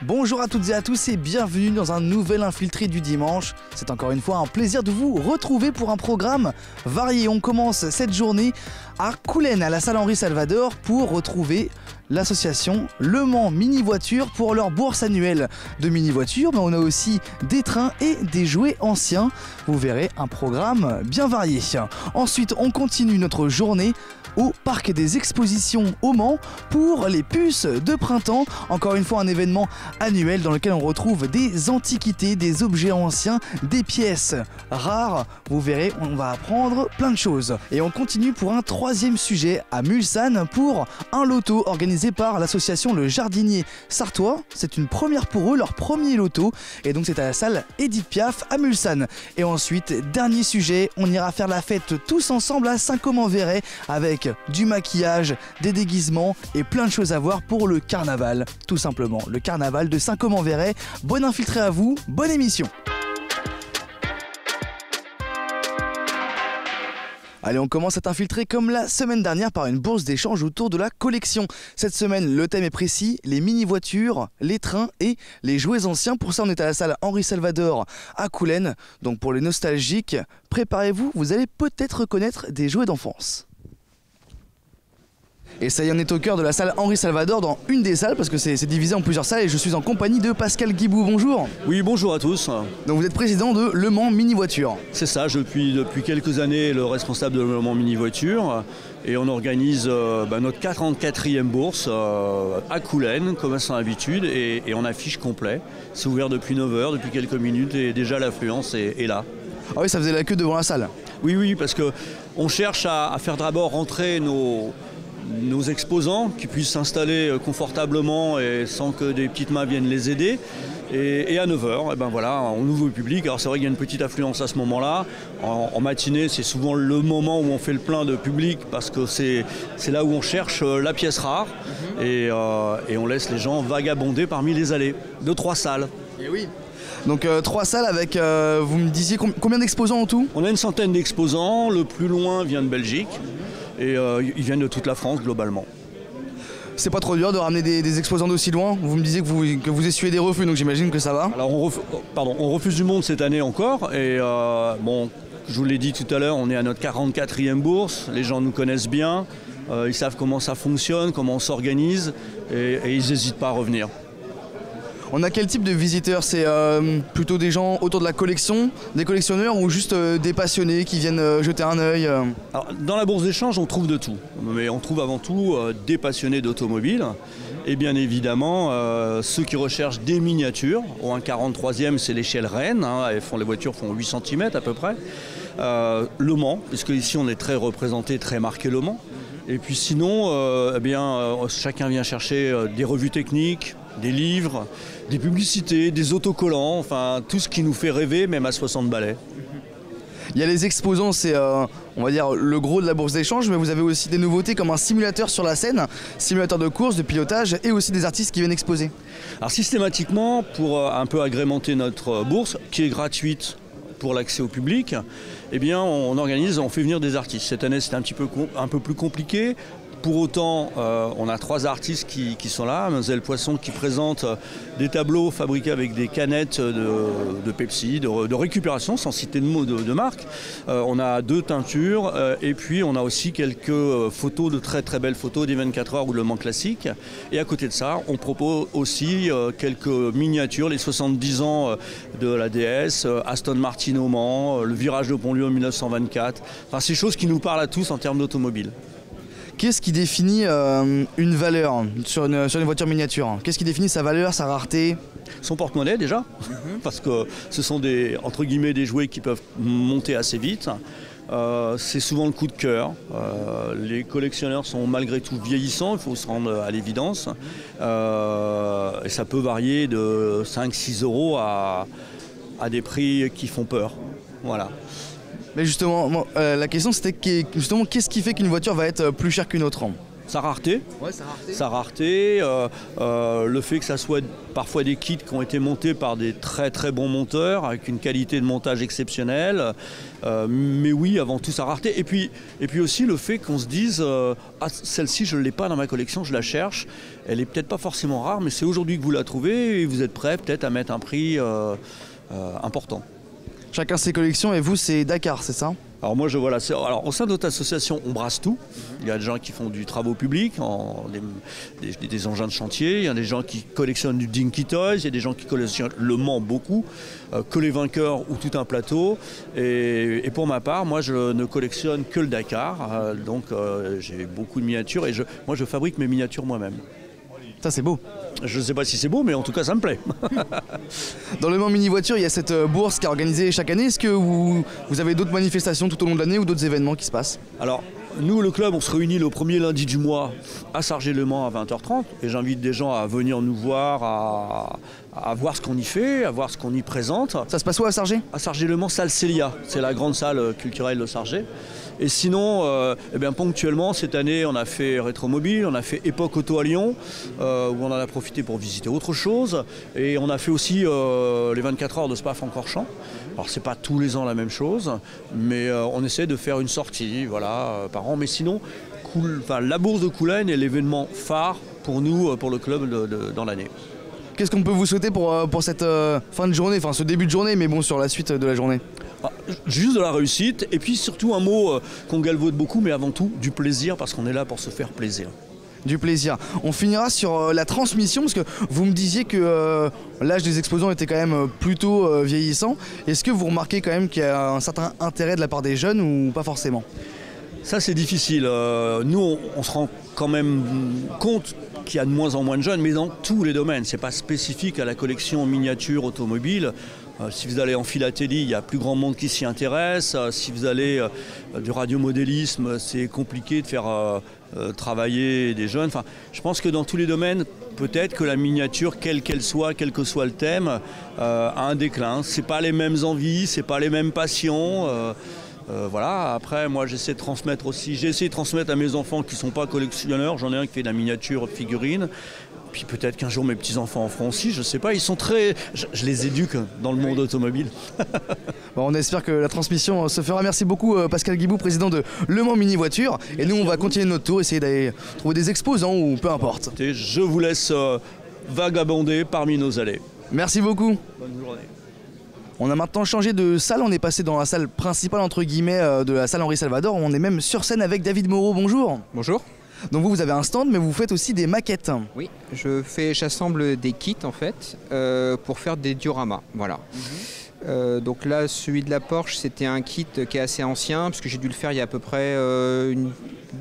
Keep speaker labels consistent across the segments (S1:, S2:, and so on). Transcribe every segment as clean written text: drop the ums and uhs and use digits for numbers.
S1: Bonjour à toutes et à tous et bienvenue dans un nouvel Infiltré du dimanche. C'est encore une fois un plaisir de vous retrouver pour un programme varié. On commence cette journée à Coulennes, à la salle Henri Salvador, pour retrouver l'association Le Mans Mini Voiture pour leur bourse annuelle de mini voitures. Mais on a aussi des trains et des jouets anciens. Vous verrez un programme bien varié. Ensuite, on continue notre journée au parc des expositions au Mans pour les puces de printemps. Encore une fois un événement annuel dans lequel on retrouve des antiquités, des objets anciens, des pièces rares. Vous verrez, on va apprendre plein de choses. Et on continue pour un troisième sujet à Mulsanne pour un loto organisé par l'association Le Jardinier Sartois. C'est une première pour eux, leur premier loto. Et donc c'est à la salle Édith Piaf à Mulsanne. Et ensuite, dernier sujet, on ira faire la fête tous ensemble à Saint-Côme-en-Véret avec du maquillage, des déguisements et plein de choses à voir pour le carnaval. Tout simplement, le carnaval de Saint-Côme-en-Véret. Bon infiltré à vous, bonne émission. Allez, on commence à t'infiltrer comme la semaine dernière par une bourse d'échange autour de la collection. Cette semaine, le thème est précis, les mini-voitures, les trains et les jouets anciens. Pour ça, on est à la salle Henri Salvador à Coulennes. Donc pour les nostalgiques, préparez-vous, vous allez peut-être reconnaître des jouets d'enfance. Et ça y est, on est au cœur de la salle Henri Salvador, dans une des salles, parce que c'est divisé en plusieurs salles, et je suis en compagnie de Pascal Guibou. Bonjour.
S2: Oui, bonjour à tous.
S1: Donc vous êtes président de Le Mans Mini Voiture.
S2: C'est ça, je suis depuis quelques années le responsable de Le Mans Mini Voiture, et on organise notre 44e bourse à Coulennes, comme à son habitude, et on affiche complet. C'est ouvert depuis 9h, depuis quelques minutes, et déjà l'affluence est là.
S1: Ah oui, ça faisait la queue devant la salle.
S2: Oui, parce qu'on cherche à faire d'abord rentrer nos exposants qui puissent s'installer confortablement et sans que des petites mains viennent les aider. Et à 9h, on ouvre au public. Alors c'est vrai qu'il y a une petite affluence à ce moment-là. En matinée, c'est souvent le moment où on fait le plein de public parce que c'est là où on cherche la pièce rare. Et on laisse les gens vagabonder parmi les allées de 3 salles.
S1: Et oui. Donc 3 salles avec, vous me disiez combien d'exposants en tout?
S2: On a une centaine d'exposants. Le plus loin vient de Belgique. Et ils viennent de toute la France globalement.
S1: C'est pas trop dur de ramener des exposants d'aussi loin? Vous me disiez que vous essuyez des refus, donc j'imagine que ça va.
S2: Alors on refuse du monde cette année encore. Et je vous l'ai dit tout à l'heure, on est à notre 44e bourse. Les gens nous connaissent bien. Ils savent comment ça fonctionne, comment on s'organise. Et ils n'hésitent pas à revenir.
S1: On a quel type de visiteurs? C'est plutôt des gens autour de la collection, des collectionneurs ou juste des passionnés qui viennent jeter un œil?
S2: Alors, dans la bourse d'échange, on trouve de tout. Mais on trouve avant tout des passionnés d'automobile. Et bien évidemment, ceux qui recherchent des miniatures. Au 1,43e, c'est l'échelle Rennes. Les voitures font 8 cm à peu près. Le Mans, puisque ici on est très représenté, très marqué Le Mans. Et puis sinon, chacun vient chercher des revues techniques, des livres, des publicités, des autocollants, enfin tout ce qui nous fait rêver, même à 60 balais.
S1: Il y a les exposants, c'est on va dire le gros de la bourse d'échange, mais vous avez aussi des nouveautés comme un simulateur sur la scène, simulateur de course, de pilotage et aussi des artistes qui viennent exposer.
S2: Alors systématiquement, pour un peu agrémenter notre bourse, qui est gratuite pour l'accès au public, on fait venir des artistes. Cette année c'est un peu plus compliqué. Pour autant, on a 3 artistes qui sont là. Mademoiselle Poisson qui présente des tableaux fabriqués avec des canettes de Pepsi, de récupération, sans citer de mots de marque. On a 2 teintures et puis on a aussi quelques photos, de très très belles photos des 24 heures ou Le Mans classique. Et à côté de ça, on propose aussi quelques miniatures, les 70 ans de la DS, Aston Martin au Mans, le virage de Pontlieu en 1924. Enfin, ces choses qui nous parlent à tous en termes d'automobile.
S1: Qu'est-ce qui définit une valeur sur une voiture miniature? Qu'est-ce qui définit sa valeur, sa rareté?
S2: Son porte-monnaie déjà, parce que ce sont des jouets qui peuvent monter assez vite. C'est souvent le coup de cœur. Les collectionneurs sont malgré tout vieillissants, il faut se rendre à l'évidence. Et ça peut varier de 5-6 € à des prix qui font peur. Voilà.
S1: Mais justement, la question c'était qu'est-ce qui fait qu'une voiture va être plus chère qu'une autre?
S2: sa rareté.
S1: Ouais, sa rareté.
S2: Sa rareté, le fait que ça soit parfois des kits qui ont été montés par des très très bons monteurs avec une qualité de montage exceptionnelle. Mais oui, avant tout sa rareté. Et puis aussi le fait qu'on se dise ah, celle-ci je ne l'ai pas dans ma collection, je la cherche. Elle est peut-être pas forcément rare, mais c'est aujourd'hui que vous la trouvez et vous êtes prêt peut-être à mettre un prix important. Chacun
S1: ses collections et vous c'est Dakar, c'est ça?
S2: Alors moi voilà, alors au sein de notre association on brasse tout. Il y a des gens qui font du travaux publics, des engins de chantier, il y a des gens qui collectionnent du Dinky Toys, il y a des gens qui collectionnent le Mans beaucoup, que les vainqueurs ou tout un plateau. Et pour ma part, moi je ne collectionne que le Dakar, donc j'ai beaucoup de miniatures et moi je fabrique mes miniatures moi-même.
S1: Ça c'est beau.
S2: Je ne sais pas si c'est beau, mais en tout cas ça me plaît.
S1: Dans le Mans Mini Voiture, il y a cette bourse qui est organisée chaque année. Est-ce que vous avez d'autres manifestations tout au long de l'année ou d'autres événements qui se passent?
S2: Alors, nous, le club, on se réunit le premier lundi du mois à Sargé-le-Mans à 20h30. Et j'invite des gens à venir nous voir, à voir ce qu'on y fait, à voir ce qu'on y présente.
S1: Ça se passe où à Sargé?
S2: À Sargé-le-Mans, salle Célia. C'est la grande salle culturelle de Sargé. Et sinon, ponctuellement, cette année, on a fait Rétromobile, on a fait Époque Auto à Lyon, où on en a profité pour visiter autre chose. Et on a fait aussi les 24 heures de Spa-Francorchamps. Alors, c'est pas tous les ans la même chose, mais on essaie de faire une sortie par an. Mais sinon, la bourse de Coulennes est l'événement phare pour nous, pour le club dans l'année.
S1: Qu'est-ce qu'on peut vous souhaiter pour cette fin de journée, enfin ce début de journée, mais bon, sur la suite de la journée?
S2: Juste de la réussite, et puis surtout un mot qu'on galvaude beaucoup, mais avant tout du plaisir, parce qu'on est là pour se faire plaisir.
S1: Du plaisir. On finira sur la transmission, parce que vous me disiez que l'âge des exposants était quand même plutôt vieillissant. Est-ce que vous remarquez quand même qu'il y a un certain intérêt de la part des jeunes ou pas forcément?
S2: Ça c'est difficile. Nous on se rend quand même compte qu'il y a de moins en moins de jeunes, mais dans tous les domaines. C'est pas spécifique à la collection miniature automobile. Si vous allez en philatélie, il y a plus grand monde qui s'y intéresse. Si vous allez du radiomodélisme, c'est compliqué de faire travailler des jeunes. Enfin, je pense que dans tous les domaines, peut-être que la miniature, quelle qu'elle soit, quel que soit le thème, a un déclin. C'est pas les mêmes envies, c'est pas les mêmes passions. Après, moi j'essaie de transmettre aussi. J'ai essayé de transmettre à mes enfants qui ne sont pas collectionneurs. J'en ai un qui fait de la miniature figurine. Puis peut-être qu'un jour mes petits-enfants en feront aussi, je ne sais pas. Ils sont très... Je les éduque dans le monde automobile.
S1: Bon, on espère que la transmission se fera. Merci beaucoup Pascal Guibou, président de Le Mans Mini Voiture. Et nous on va continuer notre tour, essayer d'aller trouver des exposants ou peu importe.
S2: Et je vous laisse vagabonder parmi nos allées.
S1: Merci beaucoup.
S2: Bonne journée.
S1: On a maintenant changé de salle, on est passé dans la salle principale entre guillemets de la salle Henri Salvador. On est même sur scène avec David Moreau, bonjour.
S3: Bonjour.
S1: Donc vous avez un stand mais vous faites aussi des maquettes.
S3: Oui, j'assemble des kits en fait pour faire des dioramas, voilà. Donc là celui de la Porsche c'était un kit qui est assez ancien puisque j'ai dû le faire il y a à peu près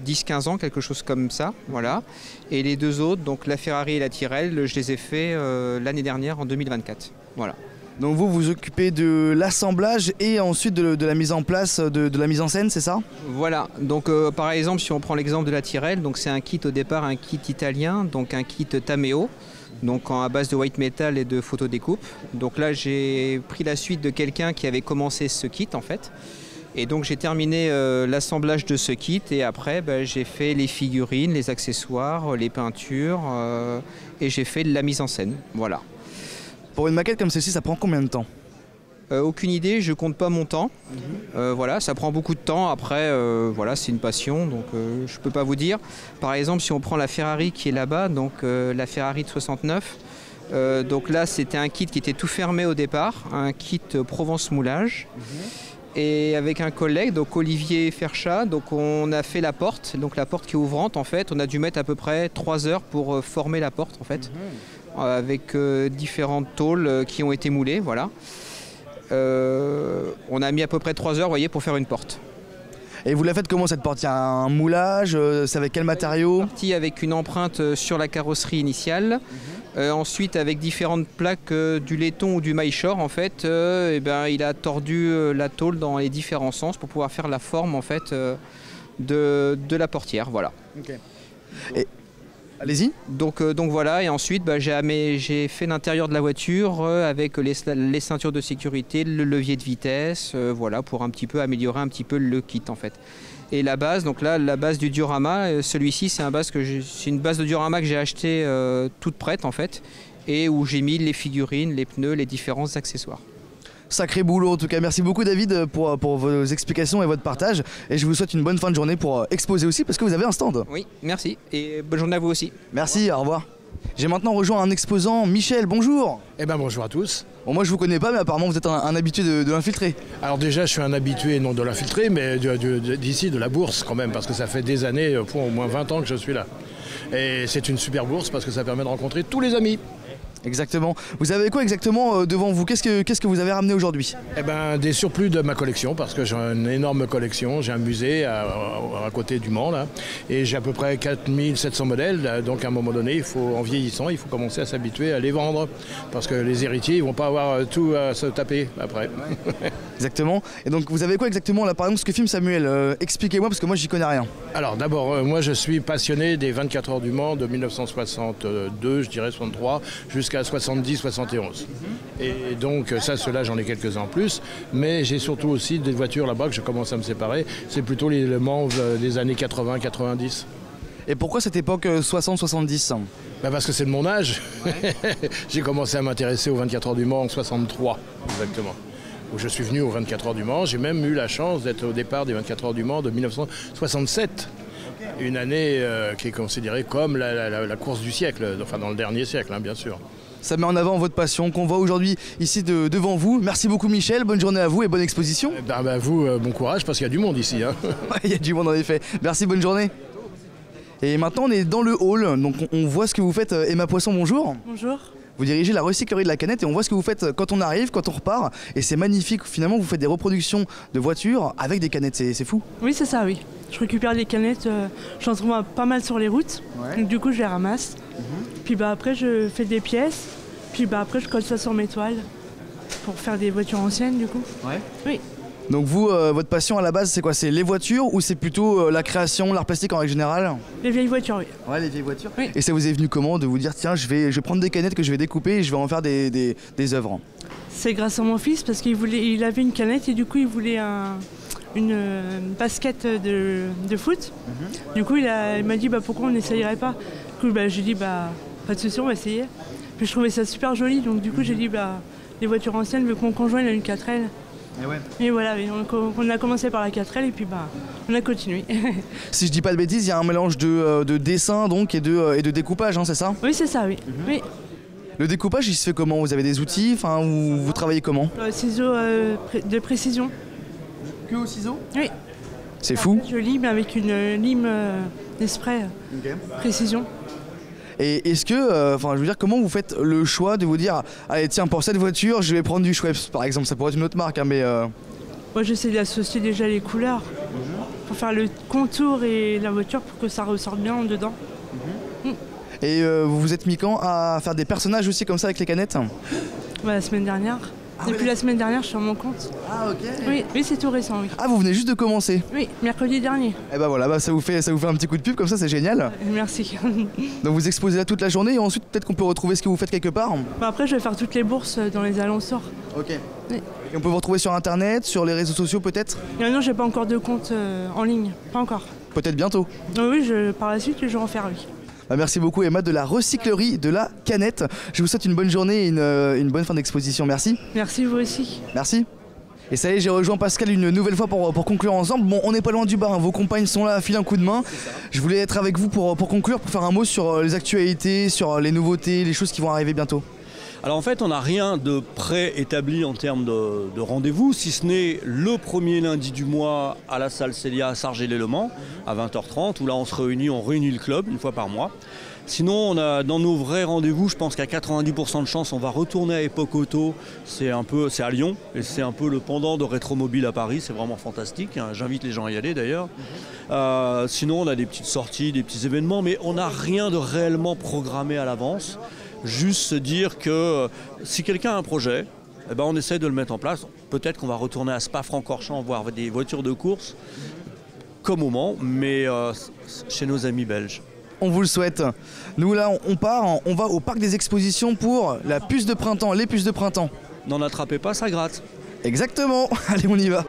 S3: 10-15 ans, quelque chose comme ça, voilà. Et les deux autres, donc la Ferrari et la Tyrrell, je les ai fait l'année dernière en 2024, voilà.
S1: Donc vous vous occupez de l'assemblage et ensuite de la mise en place, de la mise en scène, c'est ça?
S3: Voilà, donc par exemple si on prend l'exemple de la Tyrrell, donc c'est un kit au départ, un kit italien, donc un kit Tameo, donc à base de white metal et de photodécoupe. Donc là j'ai pris la suite de quelqu'un qui avait commencé ce kit en fait. Et donc j'ai terminé l'assemblage de ce kit et après j'ai fait les figurines, les accessoires, les peintures et j'ai fait la mise en scène, voilà.
S1: Pour une maquette comme celle-ci, ça prend combien de temps?
S3: Aucune idée, je compte pas mon temps. Voilà, ça prend beaucoup de temps. Après, voilà, c'est une passion, donc je peux pas vous dire. Par exemple, si on prend la Ferrari qui est là-bas, donc la Ferrari de 69, donc là c'était un kit qui était tout fermé au départ, un kit Provence moulage. Et avec un collègue, donc Olivier Ferchat, donc on a fait la porte, donc la porte qui est ouvrante en fait. On a dû mettre à peu près 3 heures pour former la porte en fait. Avec différentes tôles qui ont été moulées, voilà. On a mis à peu près 3 heures, voyez, pour faire une porte.
S1: Et vous la faites comment cette porte? Il y a un moulage, c'est avec quel matériau?
S3: Partie avec une empreinte sur la carrosserie initiale. Ensuite, avec différentes plaques du laiton ou du maillechort, en fait, il a tordu la tôle dans les différents sens pour pouvoir faire la forme en fait de la portière, voilà.
S1: Okay. Allez-y.
S3: Donc voilà, et ensuite j'ai fait l'intérieur de la voiture avec les ceintures de sécurité, le levier de vitesse, voilà, pour un petit peu améliorer un petit peu le kit en fait. Et la base, donc là, la base du diorama, celui-ci c'est une base de diorama que j'ai achetée toute prête en fait, et où j'ai mis les figurines, les pneus, les différents accessoires.
S1: Sacré boulot en tout cas. Merci beaucoup David pour vos explications et votre partage. Et je vous souhaite une bonne fin de journée pour exposer aussi parce que vous avez un stand.
S3: Oui, merci. Et bonne journée à vous aussi.
S1: Merci, au revoir. J'ai maintenant rejoint un exposant, Michel, bonjour.
S4: Eh ben bonjour à tous.
S1: Bon, moi je vous connais pas mais apparemment vous êtes un habitué de l'infiltré.
S4: Alors déjà je suis un habitué non de l'infiltré mais d'ici de la bourse quand même parce que ça fait des années, pour au moins 20 ans que je suis là. Et c'est une super bourse parce que ça permet de rencontrer tous les amis.
S1: Exactement. Vous avez quoi exactement devant vous? Qu'est-ce que vous avez ramené aujourd'hui?
S4: Eh ben, des surplus de ma collection, parce que j'ai une énorme collection. J'ai un musée à côté du Mans, là, et j'ai à peu près 4700 modèles. Donc à un moment donné, en vieillissant, il faut commencer à s'habituer à les vendre, parce que les héritiers ne vont pas avoir tout à se taper après.
S1: Exactement. Et donc vous avez quoi exactement là, par exemple, ce que filme Samuel? Expliquez-moi, parce que moi j'y connais rien.
S4: Alors d'abord, moi je suis passionné des 24 heures du Mans de 1962, je dirais 63, jusqu'à 70-71. Et donc ça, ceux-là, j'en ai quelques-uns en plus, mais j'ai surtout aussi des voitures là-bas que je commence à me séparer. C'est plutôt le Mans des années 80-90.
S1: Et pourquoi cette époque 60-70?
S4: Parce que c'est de mon âge. Ouais. J'ai commencé à m'intéresser aux 24 heures du Mans en 63, exactement. Où je suis venu aux 24 heures du Mans. J'ai même eu la chance d'être au départ des 24 heures du Mans de 1967. Une année qui est considérée comme la course du siècle, enfin dans le dernier siècle, hein, bien sûr.
S1: Ça met en avant votre passion qu'on voit aujourd'hui ici devant vous. Merci beaucoup Michel, bonne journée à vous et bonne exposition.
S4: Vous, bon courage parce qu'il y a du monde ici. Hein.
S1: Il y a du monde en effet. Merci, bonne journée. Et maintenant on est dans le hall, donc on voit ce que vous faites. Emma Poisson, bonjour.
S5: Bonjour.
S1: Vous dirigez la recyclerie de la Canette et on voit ce que vous faites quand on arrive, quand on repart. Et c'est magnifique, finalement vous faites des reproductions de voitures avec des canettes, c'est fou.
S5: Oui c'est ça, oui. Je récupère des canettes, j'en trouve pas mal sur les routes, ouais. Donc du coup je les ramasse. Puis après je fais des pièces, puis après je colle ça sur mes toiles pour faire des voitures anciennes du coup.
S1: Ouais.
S5: Oui.
S1: Donc vous, votre passion à la base c'est quoi? C'est les voitures ou c'est plutôt la création, l'art plastique en règle générale?
S5: Les vieilles voitures, oui.
S1: Ouais, les vieilles voitures.
S5: Oui.
S1: Et ça vous est venu comment de vous dire tiens je vais prendre des canettes que je vais découper et je vais en faire des œuvres?
S5: C'est grâce à mon fils parce qu'il avait une canette et du coup il voulait une basket de foot. Du coup il m'a dit pourquoi on n'essayerait pas. Du coup j'ai dit pas de souci, on va essayer. Puis je trouvais ça super joli donc du coup j'ai dit les voitures anciennes vu que mon conjoint il a une 4L.
S1: Et, ouais.
S5: Et voilà, on a commencé par la 4L et puis on a continué.
S1: Si je dis pas de bêtises, il y a un mélange de dessin donc et de découpage, hein, c'est ça?
S5: Oui c'est ça, oui. Oui.
S1: Le découpage il se fait comment? Vous avez des outils, ou vous travaillez comment?
S5: Ciseaux de précision.
S1: Que au ciseau?
S5: Oui.
S1: C'est fou.
S5: Je lime avec une lime d'esprit précision.
S1: Et est-ce que, je veux dire, comment vous faites le choix de vous dire allez tiens pour cette voiture je vais prendre du Schweppes par exemple, ça pourrait être une autre marque hein, mais...
S5: Moi j'essaie d'associer déjà les couleurs pour faire le contour et la voiture pour que ça ressorte bien en dedans.
S1: Et vous vous êtes mis quand à faire des personnages aussi comme ça avec les canettes?
S5: La semaine dernière. Depuis la semaine dernière, je suis sur mon compte.
S1: Ah ok.
S5: Oui, c'est tout récent, oui.
S1: Ah, vous venez juste de commencer?
S5: Oui, mercredi dernier.
S1: Et voilà, ça vous fait un petit coup de pub comme ça, c'est génial.
S5: Merci.
S1: Donc vous exposez là toute la journée et ensuite peut-être qu'on peut retrouver ce que vous faites quelque part?
S5: Après, je vais faire toutes les bourses dans les alentours.
S1: Ok.
S5: Oui.
S1: Et on peut vous retrouver sur internet, sur les réseaux sociaux peut-être?
S5: Non, j'ai pas encore de compte en ligne, pas encore.
S1: Peut-être bientôt?
S5: Oui, par la suite, je vais en faire, oui.
S1: Merci beaucoup Emma de la recyclerie de la Canette. Je vous souhaite une bonne journée et une bonne fin d'exposition. Merci.
S5: Merci vous aussi.
S1: Merci. Et ça y est, j'ai rejoint Pascal une nouvelle fois pour conclure ensemble. Bon, on n'est pas loin du bar, hein. Vos compagnes sont là, filent un coup de main. Je voulais être avec vous pour conclure, pour faire un mot sur les actualités, sur les nouveautés, les choses qui vont arriver bientôt.
S2: Alors en fait, on n'a rien de pré-établi en termes de rendez-vous, si ce n'est le premier lundi du mois à la salle Célia à Sargelé-le-Mans, à 20h30, où là on réunit le club une fois par mois. Sinon, on a dans nos vrais rendez-vous, je pense qu'à 90% de chance, on va retourner à Époque Auto. C'est à Lyon, et c'est un peu le pendant de Rétromobile à Paris. C'est vraiment fantastique. Hein. J'invite les gens à y aller d'ailleurs. Sinon, on a des petites sorties, des petits événements, mais on n'a rien de réellement programmé à l'avance. Juste se dire que si quelqu'un a un projet, on essaie de le mettre en place. Peut-être qu'on va retourner à Spa-Francorchamps voir des voitures de course, comme au Mans, mais chez nos amis belges.
S1: On vous le souhaite. Nous là, on part, on va au parc des expositions pour la puce de printemps, les puces de printemps.
S2: N'en attrapez pas, ça gratte.
S1: Exactement. Allez, on y va.